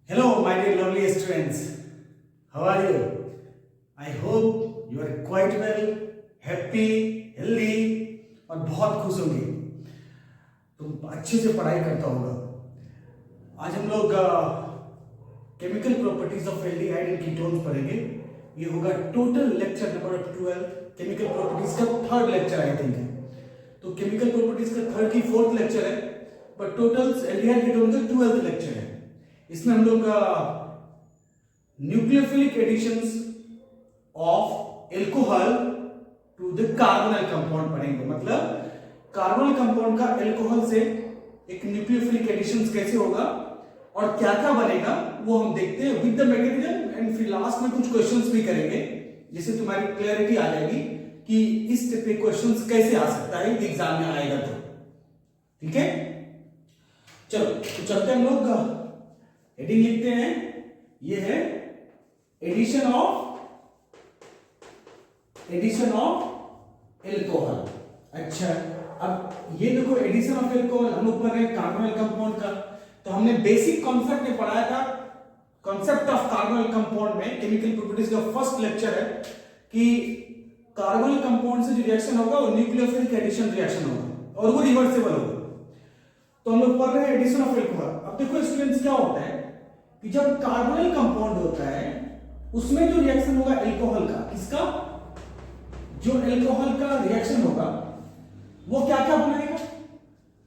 Hello, my dear lovely students. How are you? I hope you are quite well, happy, healthy और बहुत खुश होंगे। तुम अच्छे से पढ़ाई करता होगा। आज हम लोग chemical properties of aldehyde and ketones पढ़ेंगे। ये होगा total lecture number 12, chemical properties का थर्ड लेक्चर आई थिंक है। तो केमिकल प्रॉपर्टीज का थर्ड की फोर्थ लेक्चर है, पर टोटल एल्डिहाइड कीटोन का 12th लेक्चर है। इसमें हम लोग nucleophilic additions of alcohol to the carbonyl compound पढ़ेंगे। मतलब कार्बोनिल कंपाउंड का एल्कोहल से एक न्यूक्लियोफिलिक एडिशंस कैसे होगा और क्या क्या बनेगा वो हम देखते हैं विद द मैकेनिज्म, एंड फिर लास्ट में कुछ क्वेश्चंस भी करेंगे जिससे तुम्हारी क्लैरिटी आ जाएगी कि इस टाइप के क्वेश्चंस कैसे आ सकता है एग्जाम में आएगा तो। ठीक है, चलो तो चलते हम लोग हेडिंग लिखते हैं। ये है एडिशन ऑफ एल्कोहल। अच्छा, अब ये देखो एडिशन ऑफ एल्कोहल हम लोग पढ़ रहे हैं कार्बोनिल कंपाउंड का। तो हमने बेसिक कॉन्सेप्ट में पढ़ाया था, कॉन्सेप्ट ऑफ कार्बोनिल कंपाउंड में केमिकल प्रॉपर्टीज का फर्स्ट लेक्चर है कि कार्बोनिल कंपाउंड से जो रिएक्शन होगा वो न्यूक्लियोफिलिक एडिशन रिएक्शन होगा और वो रिवर्सिबल होगा। तो हम लोग पढ़ रहे हैं एडिशन ऑफ एल्कोहल। अब देखो स्टूडेंट्स, क्या होता है कि जब कार्बोनिल कंपाउंड होता है उसमें जो रिएक्शन होगा एल्कोहल का, किसका, जो एल्कोहल का रिएक्शन होगा वो क्या क्या बनाएगा?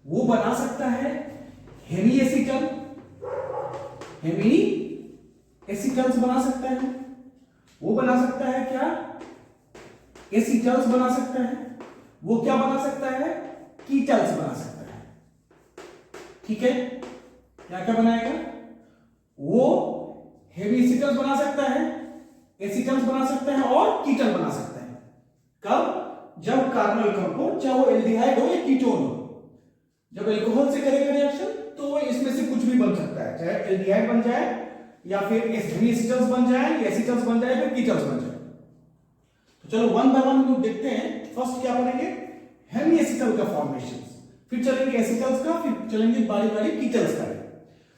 वो बना सकता है हेमी एसीटल्स बना सकता है। वो बना सकता है क्या, एसीटल्स बना सकता है। वो क्या बना सकता है, कीटल्स बना सकता है। ठीक है, क्या क्या बनाएगा? वो हेवी एसीटल्स बना सकता है, एसीटल्स बना सकता है और कीटल बना सकता है। कब? जब कार्बोनिल कंपाउंड, चाहे वो एल्डिहाइड हो या कीटोन हो, जब अल्कोहल से करेगा रिएक्शन तो इसमें से कुछ भी बन सकता है, चाहे एल्डिहाइड बन जाए या फिर हेवी एसीटल्स बन जाए, एसीटल्स बन जाए, फिर कीटल्स बन जाए। तो चलो वन बाय वन हम लोग देखते हैं। फर्स्ट क्या पढ़ेंगे, हेमी एसीटल का फॉर्मेशन, फिर चलेंगे एसीटल्स का, फिर चलेंगे बारी बारी कीटल्स का।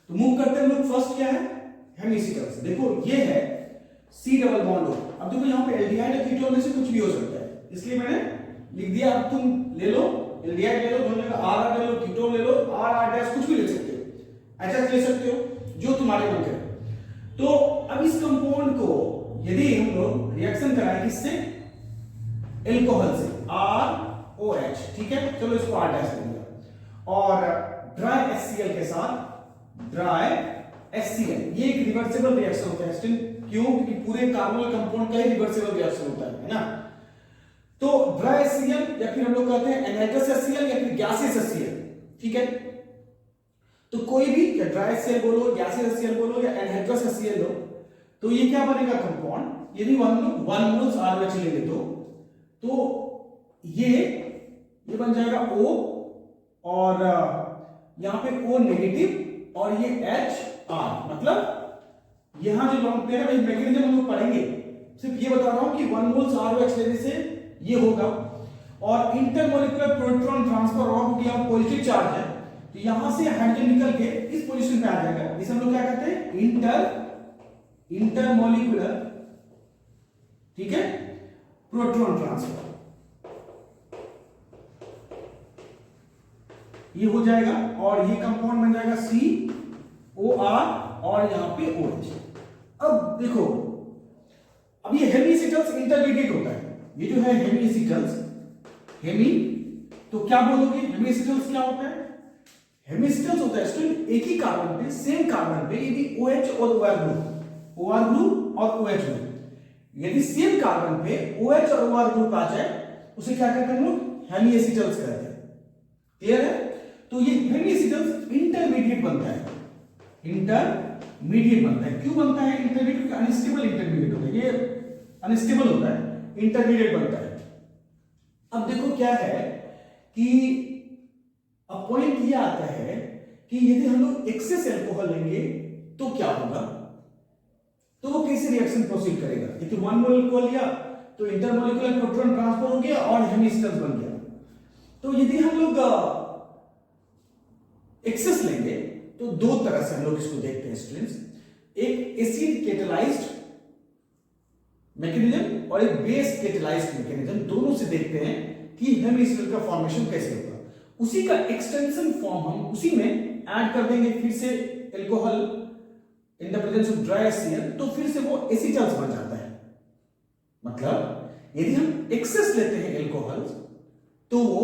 तो मूव करते हैं हम लोग। फर्स्ट क्या है, हेमी एसीटल्स। देखो ये है C डबल बॉन्ड O। अब देखो यहाँ पे एल्डिहाइड या कीटोन में से कुछ भी हो सकता है, इसलिए मैंने लिख दिया। अब तुम ले लो, एल्डिहाइड ले लो, दोनों का R ले लो, कीटोन ले लो, R कुछ भी ले सकते हो, ऐसा ले सकते हो जो तुम्हारे मन करे। तो अब इस कंपाउंड को यदि हम लोग रिएक्शन कराएं किससे, एल्कोहल से, ROH, ठीक है, चलो इसको R ले लिया, और ड्राई HCl के साथ ड्राई HCl, ये एक रिवर्सिबल रिएक्शन होता है स्टिल। क्यों? क्योंकि पूरे कार्बोनिल कंपाउंड का ही रिवर्सिबल रिएक्शन होता है ना। तो ड्राई HCl या फिर हम लोग कहते हैं एनहाइड्रस HCl या फिर गैसियस HCl। ठीक है, तो कोई भी, या ड्राई HCl बोलो, गैसियस HCl बोलो या एनहाइड्रस HCl लो, तो ये क्या बनेगा कंपाउंड, यदि वन मोल्स RH लेंगे तो ये बन जाएगा O, और यहां पे O नेगेटिव और ये HR। मतलब यहां जो लॉन्ग पेयर है, मैकेनिज्म हम लोग पढ़ेंगे, सिर्फ ये बता रहा हूं कि 1 मोल्स ROH लेने से ये होगा। और इंटरमोलिकुलर प्रोटॉन ट्रांसफर और क्योंकि यहां पॉजिटिव चार्ज है तो यहां से हाइड्रोजन निकल के इस पोजीशन पे आ जाएगा। इसे हम लोग क्या कहते हैं, इंटरमोलिकुलर, ठीक है, प्रोटॉन ट्रांसफर। ये हो जाएगा और ये कंपाउंड बन जाएगा COR और यहां पे OH। अब देखो, अब ये हेमी एसीटल्स इंटरमीडिएट होता है। ये जो है हेमी एसीटल्स, हेमी, तो क्या बोलोगे, हेमी एसीटल्स क्या होता है? हेमी एसीटल्स होता है स्टूडेंट एक ही कार्बन पे, सेम कार्बन पे यदि OH और OR ग्रुप और OH ग्रुप, यदि सेम कार्बन पे OH और OR ग्रुप आ जाए उसे क्या कहते हैं हम लोग, हेमी एसीटल्स कहते हैं। क्लियर है? तो ये हेमी एसीटल्स इंटरमीडिएट बनता है, इंटरमीडिएट बनता है। क्यों बनता है इंटरमीडिएट? अनस्टेबल इंटरमीडिएट होता है, ये अनस्टेबल होता है, इंटरमीडिएट बनता है। अब देखो क्या है कि अब पॉइंट ये आता है कि यदि हम लोग एक्सेस अल्कोहल लेंगे तो क्या होगा, तो वो कैसे रिएक्शन प्रोसीड करेगा। यदि 1 मोल अल्कोहल लिया तो इंटरमोलिकुलर प्रोटॉन ट्रांसफर हो गया और हेमी एसीटल्स बन गया। तो यदि हम लोग एक्सेस लेंगे तो दो तरह से हम लोग इसको देखते हैं स्टूडेंट्स। एक एसिड कैटालाइज्ड मैकेनिज्म और एक बेस कैटालाइज्ड मैकेनिज्म, दोनों से देखते हैं कि हेमिसिल का फॉर्मेशन कैसे होगा। उसी का एक्सटेंशन फॉर्म हम उसी में ऐड कर देंगे फिर से alcohol in the presence of dry HCl, तो फिर से वो एसिटल्स बन जाता है। मतलब यदि हम एक्सेस लेते हैं एल्कोहल तो वो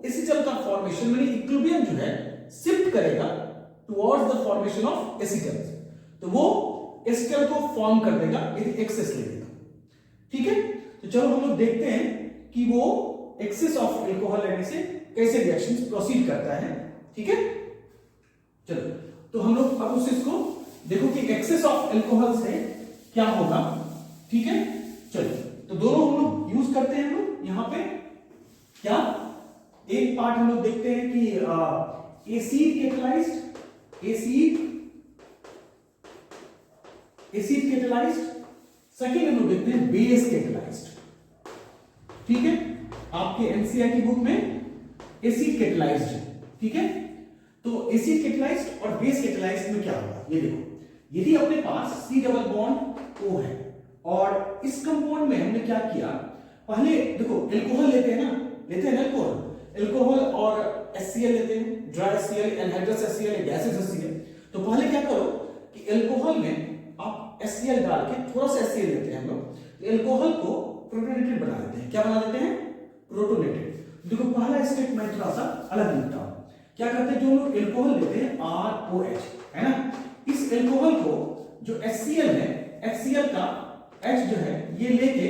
एसिटल का फॉर्मेशन यानी इक्विलिब्रियम जो है शिफ्ट करेगा टुवर्ड्स द फॉर्मेशन ऑफ एसिटल्स, तो वो एसिटल को फॉर्म कर देगा यदि एक्सेस लेंगे तो। ठीक है, तो चलो हम लोग देखते हैं कि वो एक्सेस ऑफ एल्कोहल लेने से कैसे रिएक्शंस प्रोसीड करता है। ठीक है, चलो तो हम लोग अब उस इसको देखो कि एक्सेस ऑफ एल्कोहल से क्या होगा। ठीक है, चलो तो दोनों हम लोग यूज करते हैं। हम लोग यहां पे क्या एक पार्ट हम लोग देखते हैं कि एसिड कैटालाइज्ड, सेकेंड हम लोग देखते हैं बेस कैटालाइज्ड। ठीक है, आपके एनसीईआरटी बुक में एसिड कैटालाइज्ड है। ठीक है, तो एसिड कैटालाइज्ड और बेस कैटालाइज्ड में क्या होगा ये देखो। यदि अपने पास C डबल बॉन्ड O है और इस कंपाउंड में हमने क्या किया, पहले देखो एल्कोहल लेते हैं ना एल्कोहल और HCl लेते हैं, dry HCl, anhydrous HCl, gases HCl। तो पहले क्या करो कि एल्कोहल में आप HCl डाल के थोड़ा सा HCl लेते हैं हम लोग, एल्कोहल को प्रोटोनेटेड बना देते हैं। क्या बना देते हैं? प्रोटोनेटेड। देखो पहला स्टेप मैं थोड़ा सा अलग लिखता हूं। क्या करते हैं, जो लोग एल्कोहल लेते हैं ROH है ना, इस एल्कोहल को जो HCl है, HCl का H जो है ये लेके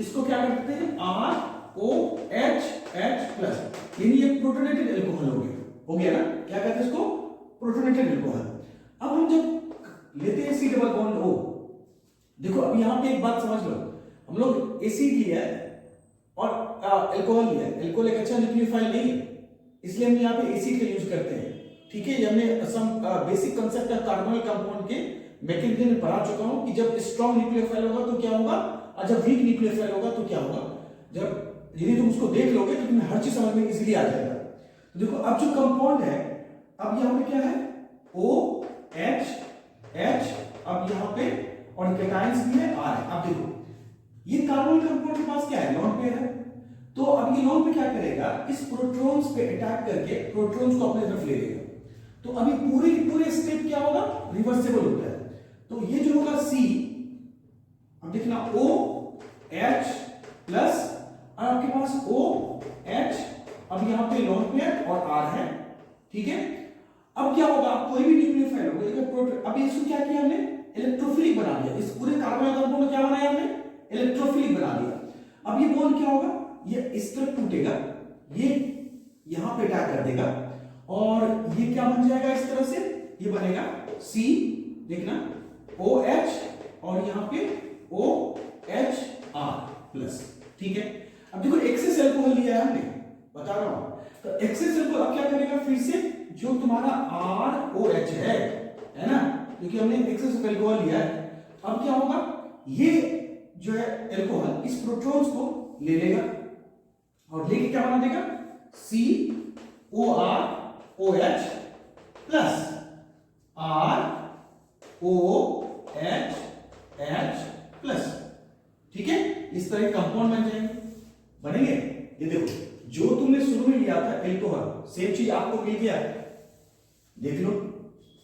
इसको क्या करते हैं ROH H+, यानी ये प्रोटोनेटेड एल्कोहल हो गया ना। क्या कहते हैं इसको? Protonated alcohol. अब हम जब लेते हैं C डबल बॉन्ड O, देखो अब यहां पे एक बात समझ लो, हम लोग एसिड लिया है और एल्कोहल लिया है। एल्कोहल एक अच्छा न्यूक्लियोफाइल नहीं है, इसलिए हम यहाँ पे एसिड का यूज करते हैं। ठीक है, हमने some basic concept of carbonyl compound के मैकेनिज्म में पढ़ा चुका हूं कि जब स्ट्रॉन्ग न्यूक्लियोफाइल होगा तो क्या होगा और जब वीक न्यूक्लियोफाइल होगा तो क्या होगा। जब यदि तुम उसको देख लोगे तो तुम्हें हर चीज समझ में इजीली आ जाएगा। तो देखो अब जो कंपाउंड है, अब यहाँ पे क्या है OH H, अब यहाँ पे और कैटायंस भी है R है। अब देखो ये कार्बोनिल कंपाउंड के पास क्या है, लोन पेयर है। तो अब ये लोन पे क्या करेगा, इस प्रोटॉन्स पे अटैक करके प्रोटॉन्स को अपने तरफ ले लेगा। तो अभी पूरे स्टेप क्या होगा, रिवर्सिबल होता है। तो ये जो होगा C, अब देखना OH प्लस और आपके पास OH, अब यहां पे लोन पेयर और R है। ठीक है, अब क्या होगा, कोई भी न्यूक्लियोफाइल होगा, अब इसको क्या किया हमने, इलेक्ट्रोफिलिक बना दिया। इस पूरे कार्बन कंपाउंड को क्या बनाया हमने, इलेक्ट्रोफिलिक बना दिया। अब ये बॉन्ड क्या होगा, ये इस तरफ टूटेगा, ये यहां पे अटैक कर देगा और ये क्या बन जाएगा, इस तरह से ये बनेगा C, देखना OH और यहां पे OHR प्लस। ठीक है, अब देखो एक्सेस एल्कोहल लिया है हमने, बता रहा हूं, तो एक्सेस एल्कोहल अब क्या करेगा, फिर से जो तुम्हारा ROH है ना, क्योंकि हमने एक्सेस एल्कोहल लिया है। अब क्या होगा, ये जो है एल्कोहल इस प्रोटॉन्स को ले लेगा और लेके क्या बना देगा COROH प्लस ROHH प्लस। ठीक है, इस तरह के कंपाउंड बनेंगे। ये देखो जो तुमने शुरू में लिया था एल्कोहल, सेम चीज आपको मिल गया, देख लो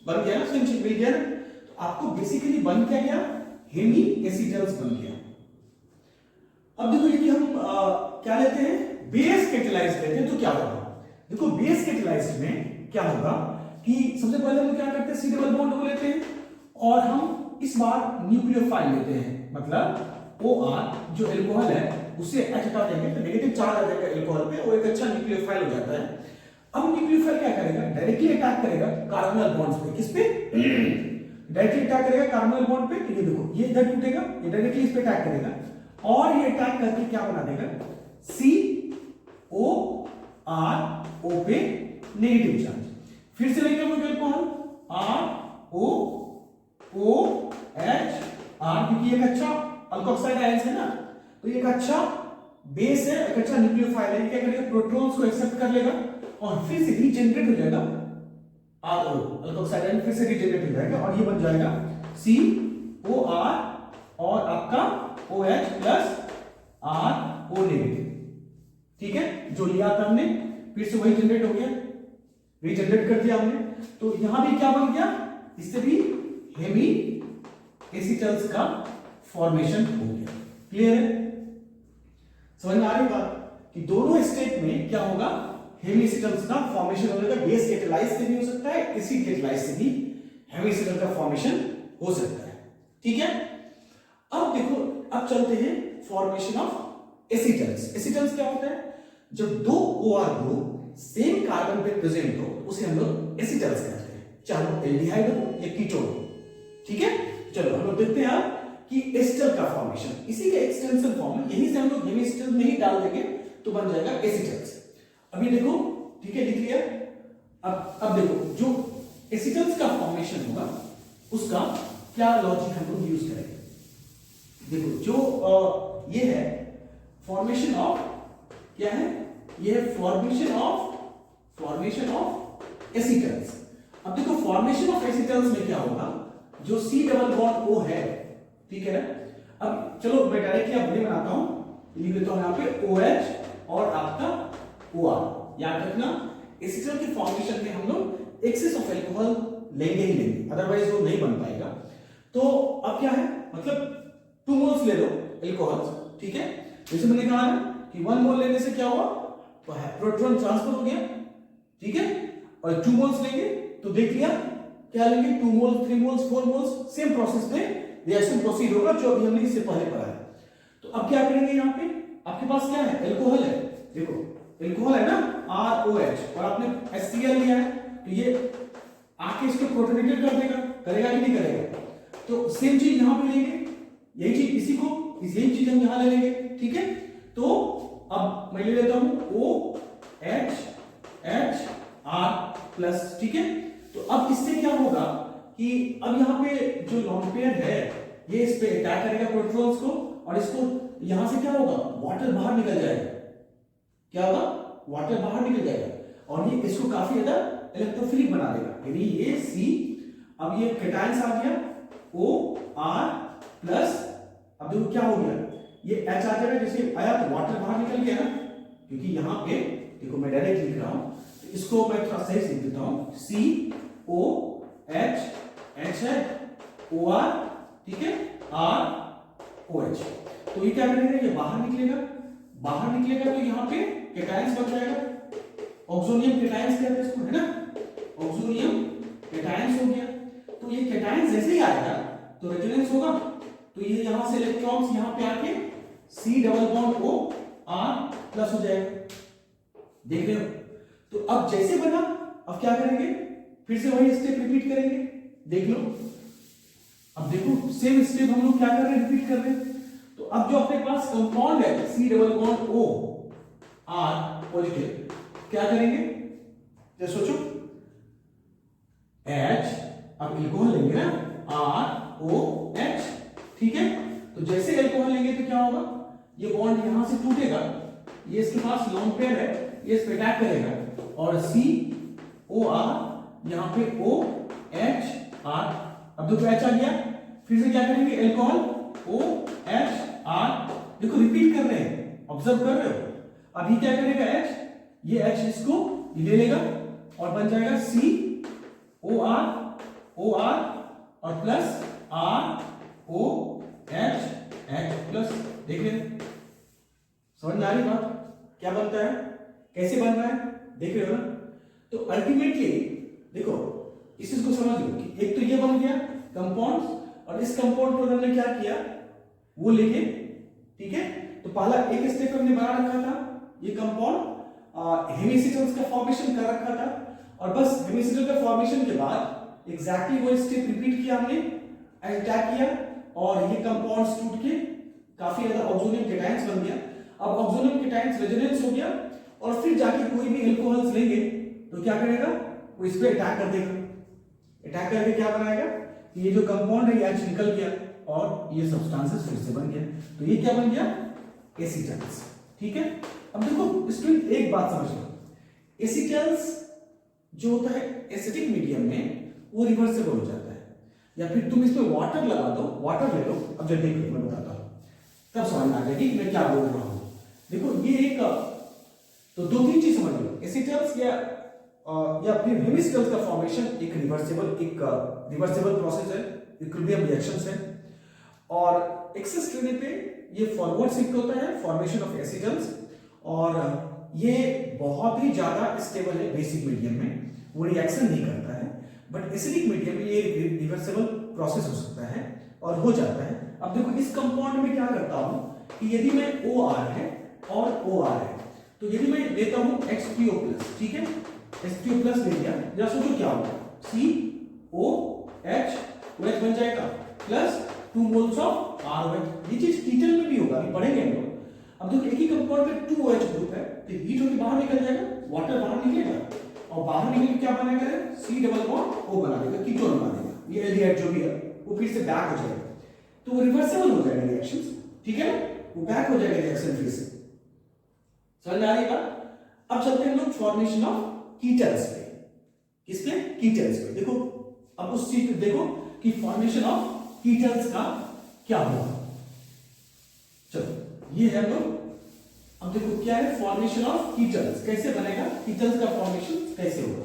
बन गया ना, सेम चीज मिल गया ना। तो आपको बेसिकली बन क्या गया, हेमी एसिटल्स बन गया। अब देखो यदि हम क्या लेते हैं, बेस कैटालाइज्ड लेते हैं तो क्या होगा, देखो बेस कैटालाइज्ड में क्या होगा कि सबसे पहले हम क्या करते हैं, C डबल बॉन्ड O लेते हैं और हम इस बार न्यूक्लियोफाइल लेते हैं, मतलब OR जो एल्कोहल है उससे H हटा देंगे तो नेगेटिव चार्ज आ जाएगा एल्कोहल पे, वो एक अच्छा न्यूक्लियोफाइल हो जाता है। अब न्यूक्लियोफाइल क्या करेगा, डायरेक्टली अटैक करेगा कार्बोनिल बॉन्ड्स पे, किस पे, डायरेक्टली अटैक करेगा कार्बोनिल बॉन्ड पे। ये देखो ये इधर टूटेगा, ये डायरेक्टली इस पे अटैक करेगा और ये अटैक करके क्या बना देगा, CORO पे नेगेटिव चार्ज। फिर से लेंगे हम एल्कोहल ROOH R, क्योंकि एक अच्छा अल्कोक्साइड आयंस है ना, तो एक अच्छा बेस है, एक अच्छा न्यूक्लियोफाइल है। क्या करेगा, प्रोटॉन्स को एक्सेप्ट कर लेगा और फिर से रीजनरेट हो जाएगा RO, अल्कोक्साइड आयन फिर से रीजनरेट हो जाएगा और ये बन जाएगा COR और आपका OH प्लस RO नेगेटिव, ठीक है, जो लिया था हमने, फिर से वही जनरेट हो गया, रीजनरेट कर दिया हमने। तो यहां भी क्या बन गया, इससे भी हेमी एसीटल्स का फॉर्मेशन हो गया। क्लियर है, समझ में आ रही बात कि दोनों स्टेट में क्या होगा, हेमी एसीटल्स का फॉर्मेशन हो जाएगा। बेस कैटालाइज से भी हो सकता है, एसिड कैटालाइज से भी हेमी एसीटल का फॉर्मेशन हो सकता है, ठीक है। अब देखो, अब चलते हैं फॉर्मेशन ऑफ एसीटल्स। एसीटल्स क्या होता है, जब दो OR ग्रुप सेम कार्बन पे प्रेजेंट हो उसे हम लोग एसीटल्स कहते हैं, चाहे वो एल्डिहाइड हो या कीटोन हो, ठीक है। चलो हम लोग देखते हैं अब कि एसिटल का फॉर्मेशन, इसी के एक्सटेंशन फॉर्म में, यहीं से हम लोग हेमी एसीटल में ही डाल देंगे तो बन जाएगा एसीटल्स। अभी देखो, ठीक है, लिख लिया। अब देखो, जो एसीटल्स का फॉर्मेशन होगा उसका क्या लॉजिक हम लोग यूज करेंगे। देखो, जो ये है फॉर्मेशन ऑफ, क्या है ये, फॉर्मेशन ऑफ एसीटल्स। अब देखो, फॉर्मेशन ऑफ एसीटल्स में क्या होगा, जो C डबल बॉन्ड O है, ठीक है ना। अब चलो मैं डायरेक्टली अब बनाता हूं, लिख देता हूं यहां पे OH और आपका OR। याद रखना, एसीटल के फॉर्मेशन में हम लोग एक्सेस ऑफ एल्कोहल लेंगे ही लेंगे, अदरवाइज वो नहीं बन पाएगा। तो अब क्या है, मतलब 2 मोल्स ले लो एल्कोहल, ठीक है। जैसे मैंने कहा ना कि 1 मोल लेने से क्या हुआ, प्रोटॉन ट्रांसफर हो गया, ठीक है। और 2 मोल्स लेंगे तो देख लिया क्या लेंगे, 2 moles, 3 moles, 4 moles, same process में रिएक्शन प्रोसीड होगा जो अभी हमने इससे पहले पढ़ा है। तो अब क्या करेंगे, यहाँ पे आपके पास क्या है, एल्कोहल है, देखो एल्कोहल है ना, ROH, और आपने HCl लिया है, तो ये आके इसको प्रोटोनेटेड कर देगा, करेगा कि नहीं करेगा। तो सेम चीज यहां पे लेंगे, यही चीज इसी को, यही चीज हम यहां ले लेंगे, ठीक है। तो अब मैं ले लेता हूं OHR प्लस, ठीक है। तो अब इससे क्या होगा कि अब यहां पे जो लॉन्ग पेयर है ये इस पे अटैक करेगा प्रोटॉन्स को, और इसको यहां से क्या होगा, वाटर बाहर निकल जाएगा, क्या होगा, वाटर बाहर निकल जाएगा, और ये इसको काफी ज्यादा इलेक्ट्रोफिलिक बना देगा। यानी ये C, अब ये कैटायंस आ गया OR प्लस, अब देखो क्या हो गया, ये H आ जाएगा, जैसे आया तो वाटर बाहर निकल गया ना, क्योंकि यहां पे देखो मैं डायरेक्ट लिख रहा हूं, तो इसको मैं थोड़ा सही से लिख देता हूं, COH, H है, OR, ठीक है, ROH। तो ये क्या करेगा, ये बाहर निकलेगा, बाहर निकलेगा तो यहां पे कैटायंस बन जाएगा, ऑक्सोनियम कैटायंस कहते हैं इसको, है ना, ऑक्सोनियम कैटायंस हो गया। तो ये कैटायंस जैसे ही आएगा तो रेजोनेंस होगा, तो ये यहां से इलेक्ट्रॉन्स यहां पे आके C double bond O R plus हो जाएगा, देख रहे हो। तो अब जैसे बना, अब क्या करेंगे, फिर से वही स्टेप रिपीट करेंगे, देख लो। अब देखो सेम स्टेप हम लोग क्या कर रहे हैं, रिपीट कर रहे हैं। तो अब जो अपने पास कंपाउंड है C double bond O R positive, क्या करेंगे, जरा सोचो, H, अब एल्कोहल लेंगे ना, ROH, ठीक है। तो जैसे एल्कोहल लेंगे तो क्या होगा, ये बॉन्ड यहां से टूटेगा, ये इसके पास लॉन्ग पेयर है, ये इस पे अटैक करेगा, और COR यहां पे OHR, अब देखो H आ गया, फिर से क्या करेंगे, एल्कोहल OHR, देखो रिपीट कर रहे हैं, ऑब्जर्व कर रहे हो। अभी क्या करेगा H, ये H इसको ले लेगा और बन जाएगा COR OR और प्लस ROH प्लस, देख रहे हैं, समझ में आ रही बात, क्या बनता है, कैसे बन रहा है, देख रहे हो ना। तो अल्टीमेटली देखो इस चीज को समझ लो कि एक तो ये बन गया कंपाउंड्स, और इस कंपाउंड को हमने क्या किया, वो लेके, ठीक है। तो पहला एक स्टेप हमने बना रखा था, ये कंपाउंड हेमिसिटल्स का फॉर्मेशन कर रखा था, और बस हेमिसिटल का फॉर्मेशन के बाद एग्जैक्टली वो स्टेप रिपीट किया हमने, अटैक किया, और ये कंपाउंड्स टूट के काफी ज्यादा ऑक्सोनियम कैटायंस बन गया। अब ऑक्सोनियम कैटायंस रेजोनेंस हो गया, और फिर जाके कोई भी एल्कोहल्स लेंगे तो क्या करेगा, वो इस पे अटैक कर देगा, अटैक करके क्या बनाएगा, ये जो कंपाउंड है ये H निकल गया, और ये सब्सटेंसेस फिर से बन गया, तो ये क्या बन गया, एसीटल्स, ठीक है। अब देखो स्टूडेंट एक बात समझ लो, एसीटल्स जो होता है एसिडिक मीडियम में वो रिवर्सिबल हो जाता है, या फिर तुम इसमें वाटर लगा दो, वाटर ले लो। अब जब देखो मैं बताता हूं तब समझ में आ जाएगी मैं क्या बोल रहा हूं। देखो ये एक तो दो तीन चीज समझ लो, एसिटल्स या फिर हेमिस्टल्स का फॉर्मेशन एक रिवर्सिबल प्रोसेस है, इक्विलिब्रियम रिएक्शंस है। और एक्सेस लेने पे ये फॉरवर्ड शिफ्ट होता है फॉर्मेशन ऑफ एसिटल्स, और ये बहुत ही ज्यादा स्टेबल है बेसिक मीडियम में, वो रिएक्शन नहीं करता है। बट एसिडिक मीडियम में ये रिवर्सिबल प्रोसेस हो सकता है और हो जाता है। अब देखो इस कंपाउंड में क्या करता हूं कि यदि मैं OR है और OR है, तो यदि मैं लेता हूं H2O+, ठीक है, H2O+ ले लिया, या सोचो क्या होगा, COH, OH बन जाएगा प्लस 2 मोल्स ऑफ ROH। ये चीज कीटल में भी होगा, अभी पढ़ेंगे हम लोग। अब देखो एक ही कंपाउंड में 2 OH ग्रुप है, तो हीट होकर बाहर निकल जाएगा, वाटर बाहर निकलेगा, और बाहर निकल के क्या बनेगा, C+O बना देगा, कीटोन बना देगा। ये एल्डिहाइड जो भी है वो फिर से बैक हो जाएगा, तो वो रिवर्सिबल हो जाएगा रिएक्शंस, ठीक है ना, वो बैक हो जाएगा रिएक्शन फिर से। समझ में आ रही बात? अब चलते हैं लोग फॉर्मेशन ऑफ कीटल्स पे। किस पे? कीटल्स पे। देखो अब उस चीज पे देखो कि फॉर्मेशन ऑफ कीटल्स का क्या होगा। चलो ये है लोग, अब देखो क्या है फॉर्मेशन ऑफ कीटल्स, कैसे बनेगा, कीटल्स का फॉर्मेशन कैसे होगा।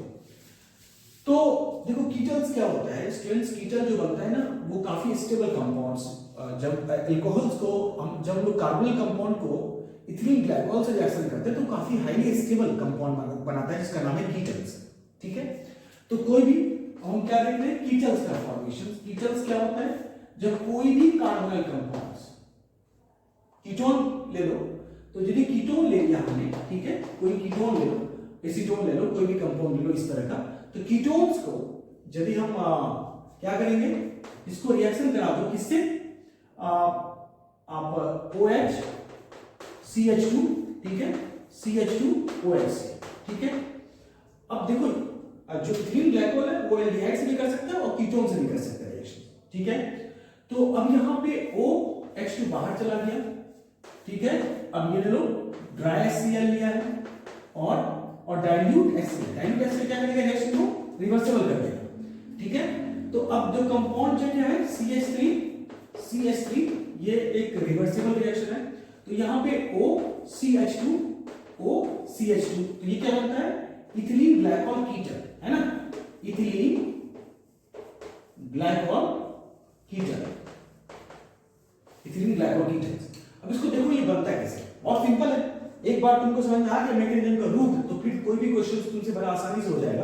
तो देखो कीटल्स क्या होता है स्टूडेंट्स, कीटल जो बनता है ना वो काफी स्टेबल कंपाउंड्स, जब अल्कोहल्स को हम जब लोग कार्बोनिल कंपाउंड को इथिलीन ग्लाइकॉल से रिएक्शन करते हैं तो काफी हाईली स्टेबल कंपाउंड बनाता है जिसका नाम है कीटल्स, ठीक है। तो कोई भी हम क्या देखते हैं कीटल्स का फॉर्मेशन। कीटल्स क्या होता है, जब कोई भी कार्बोनिल कंपाउंड्स, कीटोन ले लो, तो यदि कीटोन ले लिया हमने, ठीक है, कोई कीटोन ले लो, एसीटोन ले लो, कोई भी कंपाउंड ले लो इस तरह का, तो कीटोन्स को यदि हम क्या करेंगे, इसको रिएक्शन करा दो किससे, आप OH CH2, ठीक है, CH2OH, ठीक है। अब देखो जो इथिलीन ग्लाइकोल है वो एल्डिहाइड से भी कर सकता है और कीटोन से भी कर सकता है रिएक्शन, ठीक है। तो अब यहां पे OH2 बाहर चला गया, ठीक है। अब ये ले लो ड्राई HCl लिया है और डाइल्यूट HCl, डाइल्यूट HCl क्या करेगा, रिएक्शन को रिवर्सिबल कर देगा, ठीक है। तो अब जो कंपाउंड क्या है CH3, ये एक रिवर्सिबल रिएक्शन है, तो यहां पे OCH2, तो ये क्या बनता है, इथिलीन ग्लाइकॉल कीटल, है ना, इथिलीन ग्लाइकॉल कीटल, इथिलीन ग्लाइकॉल कीटल। अब इसको देखो ये बनता है कैसे, बहुत सिंपल है, एक बार तुमको समझ में आ गया मैकेनिज्म का रूट, तो फिर कोई भी क्वेश्चन तुमसे बड़ा आसानी से हो जाएगा।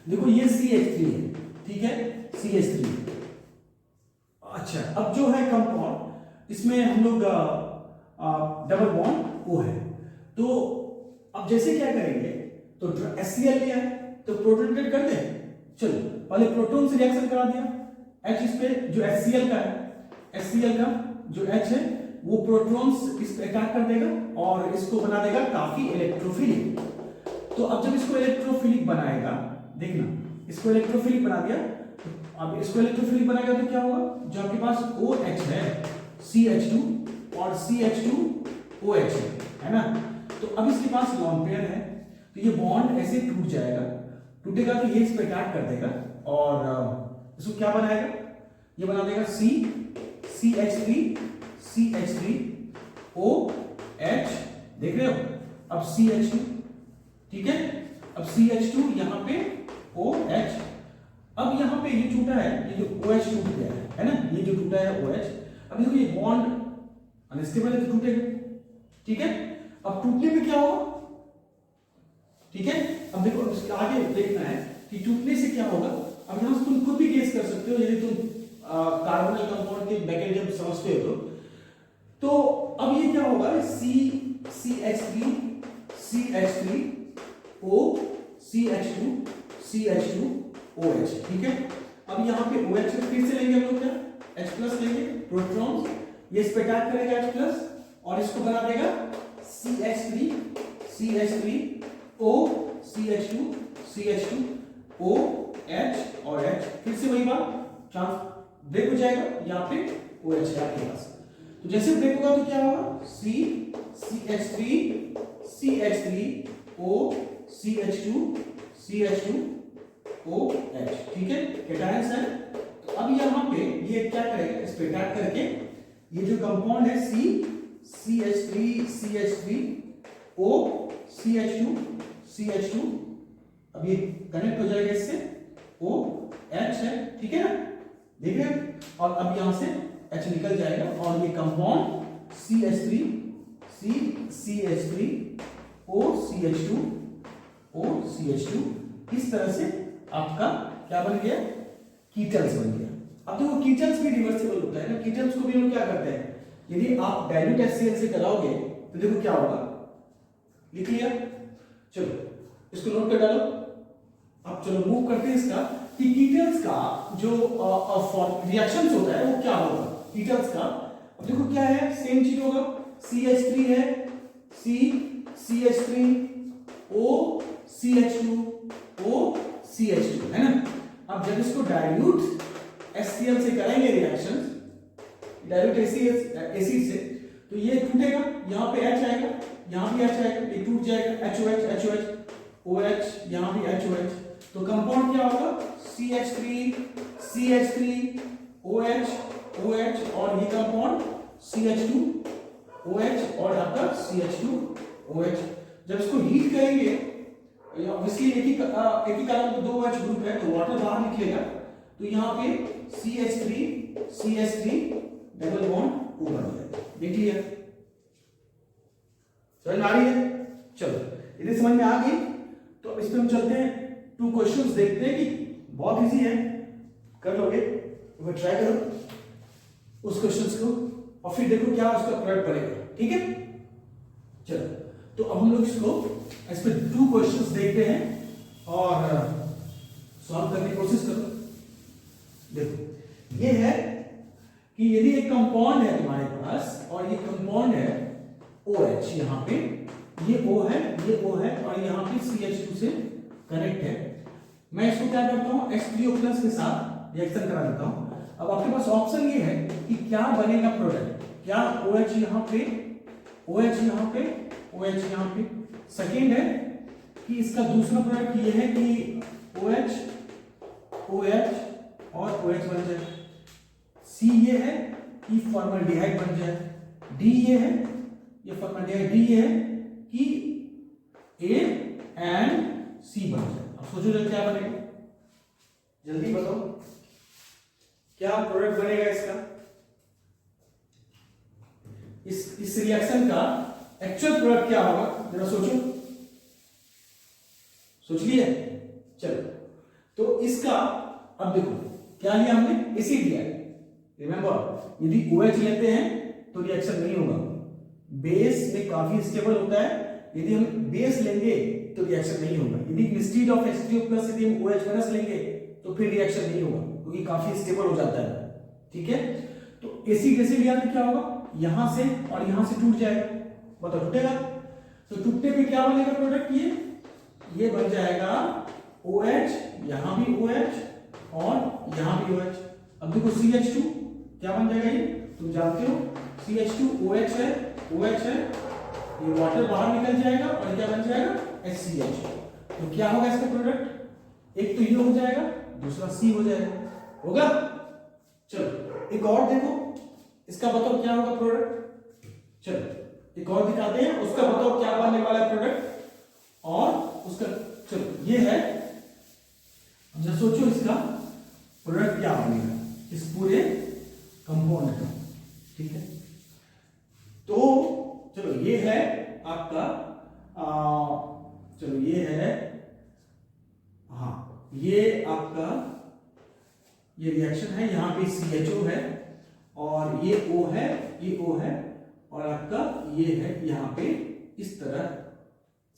देखो ये CH3 है, ठीक है, CH3। अच्छा अब जो है कंपाउंड, इसमें हम लोग डबल बॉन्ड O है, तो अब जैसे क्या करेंगे, तो HCl लिया है तो प्रोटोनेटेड कर दे, चलो पहले प्रोटॉन से रिएक्शन करा दिया, H इस पे जो HCl का है, HCl का जो H है वो प्रोटॉन्स इस पे अटैक कर देगा और इसको बना देगा काफी इलेक्ट्रोफिलिक। तो अब जब इसको इलेक्ट्रोफिलिक बनाएगा, देखना इसको इलेक्ट्रोफिलिक बना दिया, अब इसको इलेक्ट्रोफिलिक बनाएगा तो क्या होगा, जो आपके पास OH है CH2 और CH2OH है ना, तो अब इसके पास लॉन्ग पेयर है, तो ये बॉन्ड ऐसे टूट जाएगा, टूटेगा तो ये इस पे अटैक कर देगा और इसको क्या बनाएगा, ये बना देगा CH3OH, देख रहे हो, अब CH2, ठीक है, अब CH2 यहां पे OH, अब यहां पे ये टूटा है, ये जो OH टूट गया है ना, ये जो टूटा है OH, अब देखो ये बॉन्ड अनस्टेबल है तो टूटेगा, ठीक है। अब टूटने पे क्या होगा, ठीक है, अब देखो इसके आगे देखना है कि टूटने से क्या होगा। अब यहां से तुम खुद भी गेस कर सकते हो, यदि तुम कार्बोनिल कंपाउंड के मैकेनिज्म समझते हो तो अब ये क्या होगा, CH3OCH2OH, ठीक है। अब यहाँ पे OH फिर से लेंगे हम लोग, क्या H+ लेंगे, प्रोटॉन्स ये इस पे अटैक करेगा H+ और इसको बना देगा CH3OCH2OH और H, फिर से वही बात, ब्रेक हो जाएगा, यहाँ पे OH है आपके पास, तो जैसे ब्रेक होगा तो क्या होगा, CH3OCH2OH, ठीक है, कैटायंस है। तो अब यहाँ ये क्या करेगा, इस पे अटैक करके ये जो कंपाउंड है CH3O CH2 अब ये कनेक्ट हो जाएगा इससे OH है, ठीक है ना, देख रहे हैं, और अब यहां से H निकल जाएगा और ये कंपाउंड CH3O इस तरह से आपका क्या बन गया, कीटन्स बन गया। अब देखो कीटन्स भी रिवर्सिबल होता है ना, कीटन्स को भी हम लोग क्या करते हैं, यदि आप डाइल्यूट HCl से कराओगे तो देखो क्या होगा, लिख लिया, चलो इसको नोट कर डालो। अब चलो मूव करते हैं इसका कि कीटन्स का जो रिएक्शंस होता है वो क्या होगा कीटन्स का। अब देखो क्या है, सेम चीज होगा, CH3 है, CH3O CH2O CH2 है ना। अब जब इसको डाइल्यूट HCl से करेंगे रिएक्शन, डाइल्यूट एसिड से, तो ये टूटेगा, यहाँ पे H आएगा, यहाँ भी H आएगा, ये टूट जाएगा, HOH OH, यहाँ भी HOH, तो कंपाउंड क्या होगा, CH3 OH और ये कंपाउंड CH2 OH और आपका CH2 OH। जब इसको हीट करेंगे, ऑब्वियसली एक ही कारण में 2 OH ग्रुप है तो वाटर बाहर निकलेगा, तो यहाँ पे CH3 डबल बॉन्ड O बन जाएगा। देख लिया, समझ में आ रही है? चलो यदि समझ में आ गई तो अब इस पे हम चलते हैं, 2 क्वेश्चंस देखते हैं कि बहुत इजी है, कर लोगे, तो ट्राई करो उस क्वेश्चंस को और फिर देखो क्या उसका प्रोडक्ट बनेगा, ठीक है। चलो तो अब हम लोग इस पे 2 क्वेश्चंस देखते हैं और सॉल्व करने की कोशिश करो। देखो ये है कि यदि एक कंपाउंड है तुम्हारे पास और ये कंपाउंड है OH, यहाँ पे ये O है, ये O है और यहाँ पे CH2 से कनेक्ट है, मैं इसको क्या करता हूँ H3O+ के साथ रिएक्शन करा देता हूँ। अब आपके पास ऑप्शन ये है कि क्या बनेगा प्रोडक्ट, क्या OH यहाँ पे, OH यहाँ पे, OH यहाँ पे। सेकेंड है कि इसका दूसरा प्रोडक्ट ये है कि OH और OH बन जाए। C ये है कि फॉर्मल्डिहाइड बन जाए। D ये है, ये फॉर्मल्डिहाइड, D ये है कि A and C बन जाए। अब सोचो जब क्या बनेगा, जल्दी बताओ क्या प्रोडक्ट बनेगा इसका, इस रिएक्शन का एक्चुअल प्रोडक्ट क्या होगा, जरा सोचो, सोच लिया। चलो तो इसका अब देखो क्या लिया हमने, एसिड लिया। रिमेंबर यदि OH लेते हैं तो रिएक्शन नहीं होगा, बेस में काफी स्टेबल होता है, यदि हम बेस लेंगे तो रिएक्शन नहीं होगा। यदि इंस्टेड ऑफ H3O+ यदि हम OH- लेंगे तो फिर रिएक्शन नहीं होगा क्योंकि काफी स्टेबल हो जाता है, ठीक है। तो एसिड लिया तो क्या होगा, यहां से और यहां से टूट जाएगा, बताओ टूटेगा, तो टूटने पे क्या बनेगा प्रोडक्ट, ये बन जाएगा OH, यहां भी OH और यहां भी OH। अब देखो CH2 क्या बन जाएगा, ये तुम जानते हो CH2 OH है, OH है, ये वाटर बाहर निकल जाएगा और क्या बन जाएगा HCH। तो क्या होगा इसका प्रोडक्ट, एक तो ये हो जाएगा, दूसरा C हो जाएगा, होगा। चलो एक और देखो, इसका बताओ क्या होगा प्रोडक्ट, चलो एक और दिखाते हैं, उसका बताओ क्या बनने वाला है प्रोडक्ट और उसका। चलो ये है, जब सोचो इसका प्रोडक्ट क्या बनेगा इस पूरे कंपाउंड का, ठीक है। तो चलो ये है आपका चलो ये है, हाँ ये आपका ये रिएक्शन है, यहां पे CHO है और ये O है, ये O है और आपका ये है यहाँ पे इस तरह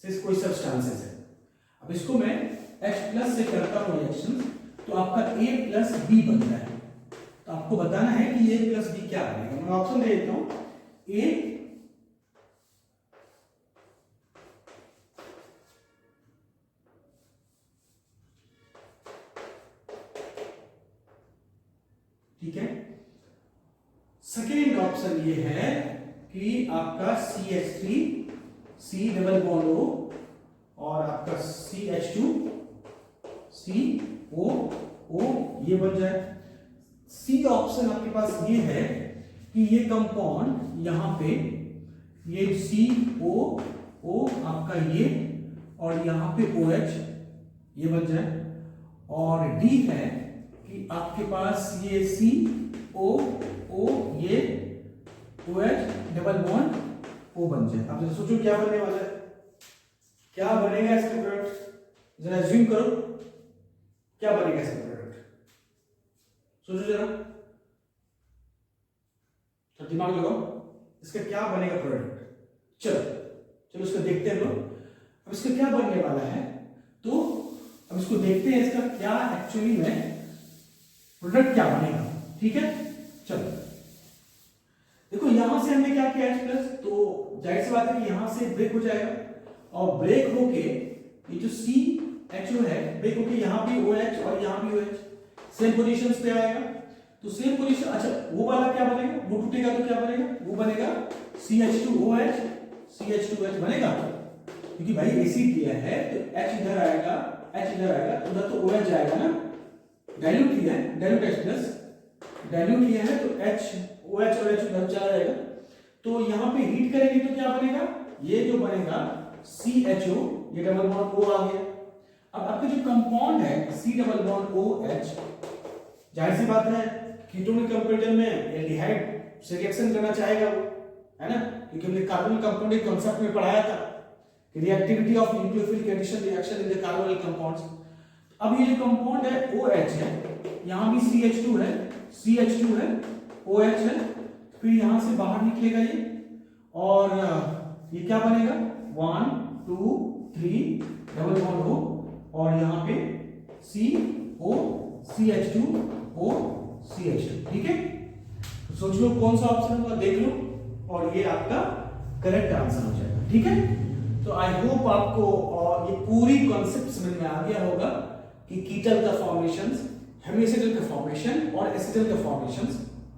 से कोई सब्सटेंसेस है। अब इसको मैं H+ से करता हूं रिएक्शन, तो आपका A+B बनता है। तो आपको बताना है कि A+B क्या बनेगा। मैं ऑप्शन दे देता हूं, A ठीक है। सेकेंड ऑप्शन ये है कि आपका CH3 C double bond O और आपका CH2 CO O ये बन जाए। सी ऑप्शन आपके पास ये है कि ये कंपाउंड यहां पे ये COO आपका ये और यहां पे OH ये बन जाए, और D है कि आपके पास ये COO ये OH डबल बॉन्ड O बन जाए। अब सोचो क्या बनने वाला है, क्या बनेगा इसका प्रोडक्ट, जरा एज्यूम करो क्या बनेगा इसका प्रोडक्ट, सोचो जरा, तो दिमाग लगाओ इसका क्या बनेगा प्रोडक्ट। चलो चलो इसको देखते हैं लोग। अब इसका क्या बनने वाला है, तो अब इसको देखते हैं इसका क्या एक्चुअली में प्रोडक्ट क्या बनेगा। ठीक है, चलो देखो यहां से हमने क्या किया H+, तो जाहिर सी बात है कि यहां से ब्रेक हो जाएगा, और ब्रेक होके ये जो CHO है ब्रेक होके यहां भी OH और यहां भी OH सेम पोजीशंस पे आएगा। तो सेम पोजीशन, अच्छा वो वाला क्या बनेगा, वो टूटेगा तो क्या बनेगा, वो बनेगा CH2OH CH2H बनेगा, क्योंकि भाई एसिड लिया है तो H इधर आएगा, H इधर आएगा, उधर तो OH जाएगा ना, डाइल्यूट लिया है, डाइल्यूट H+, डाइल्यूट लिया है तो OH और H उधर चला जाएगा। तो यहाँ पे हीट करेंगे तो क्या बनेगा, ये जो बनेगा CHO ये डबल बॉन्ड O आ गया। अब आपका जो कंपाउंड है C डबल बॉन्ड OH, जाहिर सी बात है कीटोनिक कंपाउंड में एल्डिहाइड से रिएक्शन करना चाहेगा वो, है ना, क्योंकि हमने कार्बोनिल कंपाउंड के कांसेप्ट में पढ़ाया था कि reactivity of nucleophilic addition reaction in the carbonyl compounds. अब ये जो कंपाउंड है OH है, यहां भी CH2 है OH है, फिर यहां से बाहर निकलेगा ये, और ये क्या बनेगा 1 2 3 डबल बॉन्ड O, और यहां पे CO CH2O CH2। ठीक है, तो सोच लो कौन सा ऑप्शन होगा, देख लो, और ये आपका करेक्ट आंसर हो जाएगा। ठीक है, तो आई होप आपको ये पूरी कॉन्सेप्ट समझ में आ गया होगा कि कीटल का फॉर्मेशन, हेमिएसिडल का फॉर्मेशन और एसिडल का फॉर्मेशन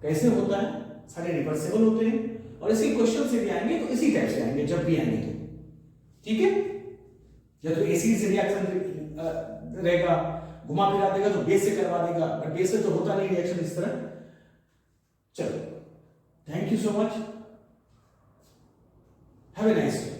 कैसे होता है, सारे रिवर्सिबल होते हैं, और इसके क्वेश्चन से भी आएंगे तो इसी टाइप से आएंगे जब भी आएंगे तो। ठीक है, या तो एसिड से रिएक्शन रहेगा, घुमा फिरा देगा तो बेस से करवा देगा, बट बेस से तो होता नहीं रिएक्शन इस तरह। चलो, thank you so much, have a nice day.